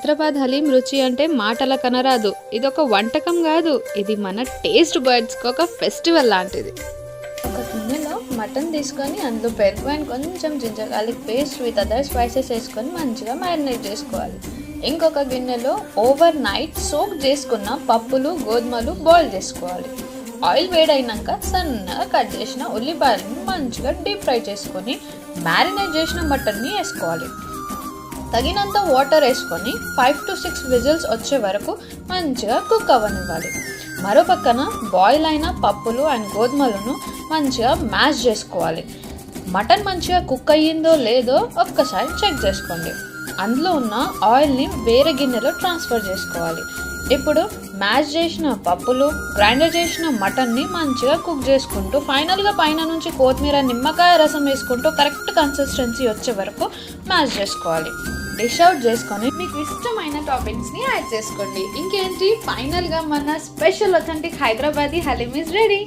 హైదరాబాద్ హలీం రుచి అంటే మాటల కనరాదు. ఇదొక వంటకం కాదు, ఇది మన టేస్ట్ బర్డ్స్కి ఒక ఫెస్టివల్ లాంటిది. ఒక గిన్నెలో మటన్ తీసుకొని అందులో పెరుగు అండ్ కొంచెం ginger garlic paste with other spices వేసుకొని మంచిగా మ్యారినేట్ చేసుకోవాలి. ఇంకొక గిన్నెలో ఓవర్ నైట్ సోక్ చేసుకున్న పప్పులు గోధుమలు బాయిల్ చేసుకోవాలి. ఆయిల్ వేడైనాక సన్నగా కట్ చేసిన ఉల్లిపాయలను మంచిగా డీప్ ఫ్రై చేసుకొని మ్యారినేట్ చేసిన మటన్ని వేసుకోవాలి. తగినంత వాటర్ వేసుకొని 5 to 6 విజిల్స్ వచ్చే వరకు మంచిగా కుక్ అవ్వనివ్వాలి. మరో పక్కన బాయిల్ అయిన పప్పులు అండ్ గోధుమలను మంచిగా మ్యాష్ చేసుకోవాలి. మటన్ మంచిగా కుక్ అయ్యిందో లేదో ఒక్కసారి చెక్ చేసుకోండి. అందులో ఉన్న ఆయిల్ని వేరే గిన్నెలో ట్రాన్స్ఫర్ చేసుకోవాలి. ఇప్పుడు మ్యాష్ చేసిన పప్పులు, గ్రైండర్ చేసిన మటన్ని మంచిగా కుక్ చేసుకుంటూ ఫైనల్గా పైన నుంచి కొత్తిమీర, నిమ్మకాయ రసం వేసుకుంటూ కరెక్ట్ కన్సిస్టెన్సీ వచ్చే వరకు మ్యాష్ చేసుకోవాలి. డిష్ అవుట్ చేసుకొని మీకు ఇష్టమైన టాపింగ్స్ని యాడ్ చేసుకోండి. ఇంకేంటి, ఫైనల్గా మన special authentic Hyderabadi haleem is ready.